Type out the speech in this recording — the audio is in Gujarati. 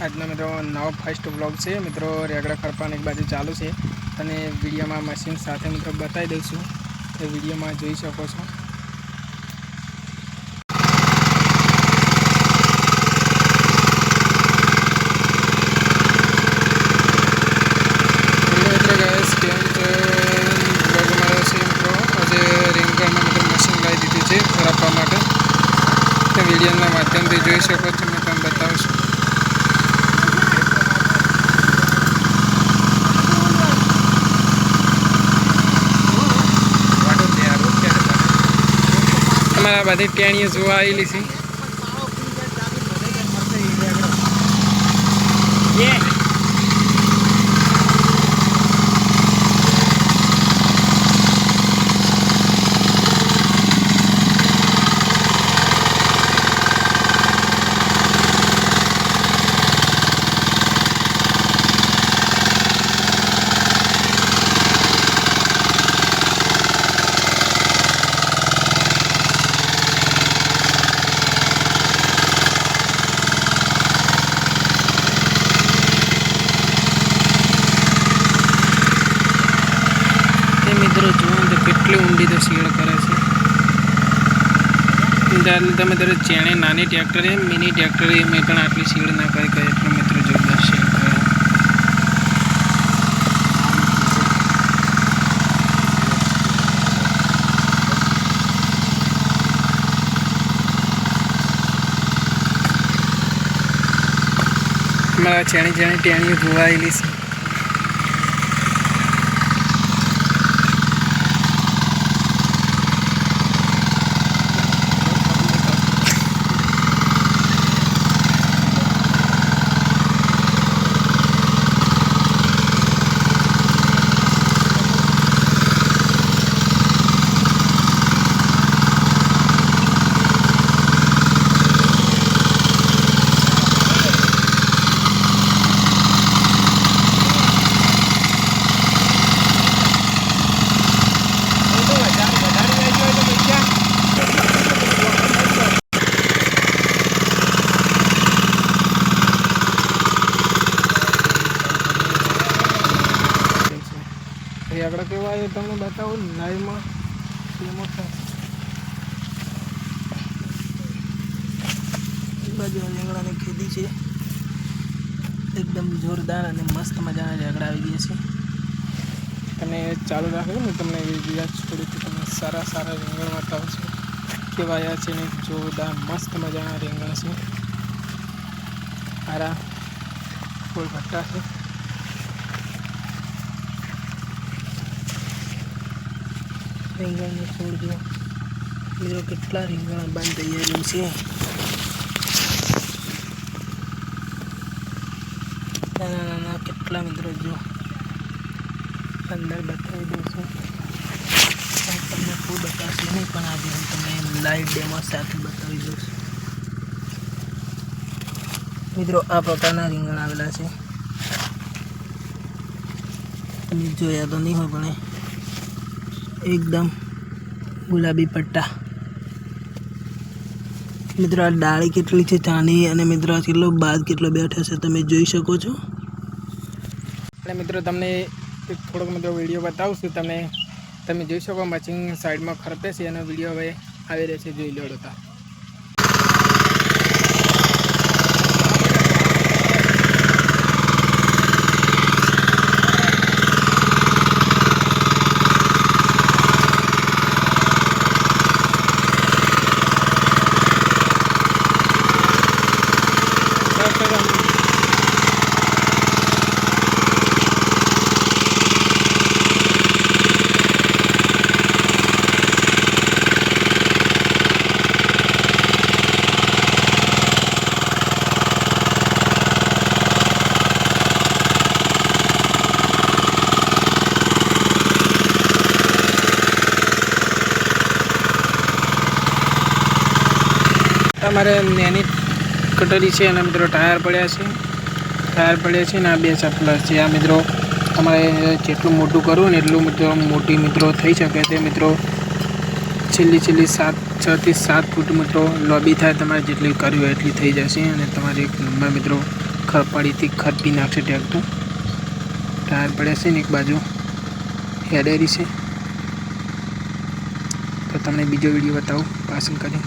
આજનો મિત્રો નવો ફર્સ્ટ બ્લોગ છે મિત્રો। રેગડા ખરપાને એક બાજુ ચાલુ છે અને વિડીયોમાં મશીન સાથે મિત્રો બતાવી દઈશું તો વિડીયોમાં જોઈ શકો છો। ખરાબવા માટે વિડીયોના માધ્યમથી જોઈ શકો છો। મેં તમને બતાવું છું। તમારા બધી ટેણીઓ જોવા આવેલી છે। મિત્રો જુઓ તો કેટલી ઊંડી તો શીળ કરે છે। તમે ત્યારે ચેણે નાની ટ્રેક્ટર મિની ટ્રેક્ટર મેં પણ આટલી શીળ ના કરી કરે એટલો મિત્રો જોરદાર શીળ કરે। મારા ચેણી ટેણીઓ ધોવાયેલી છે। આગળ કેવું આવ્યું તમને બતાવું લાઈવમાં બાજુ રેંગડાની ખેતી છે એકદમ જોરદાર અને મસ્ત મજાના રેંગડા આવી ગયા છે। તમે ચાલુ રાખો ને તમને બીજા છોડીથી તમે સારા રીંગણ બતાવું છું કેવા આવ્યા છે ને જોરદાર મસ્ત મજાના રીંગણ છે। સારા ફૂલ ભટ્ટા છે। રીંગણને છોડજો મિત્રો કેટલા રીંગણ બંધ થઈ ગયેલું છે। નાના કેટલા મિત્રો જો અંદર બતાવી દઉં છું તમને ફૂલ બતાવશે નહીં પણ આજે હું તમને લાઈવ ડેમો સાથે બતાવી દઉં છું। મિત્રો આ પ્રકારના રીંગણ આવેલા છે તમે જોયા તો નહીં હોય પણ एकदम गुलाबी पट्टा मित्रों आ डाળી કેટલી છે ચાની અને મિત્રો આ કેટલો બાદ કેટલો બેઠો છે તમે જોઈ શકો છો। અને મિત્રો તમને થોડોક મિત્રો વિડીયો બતાવું છું તમે જોઈ શકો મશીન સાઈડમાં ખરપે છે અને વિડીયો હવે આવી રહ્યો છે જોઈ લો તો। हमारे नैनी कटोरी है और मित्रों टायर पड़ा है ना बे चप्पल है। आ मित्रों अमरे जेटलू मोटू करूँ ने एटलू मित्रों मोटी मित्रों थी सके मित्रों छेल्ली 6 થી 7 फूट मित्रों लॉबी थाय तमारे जेटली करवी एटली थी जशे अने तमारे एक नंबर मित्रों ખરપાડીથી ખરપી નાખશે ટ્રેક્ટર. ટાયર પડ્યા છે ને એક બાજુ હેડેરી છે. તો તમને બીજો વિડીયો બતાવું પાસિંગ કરી.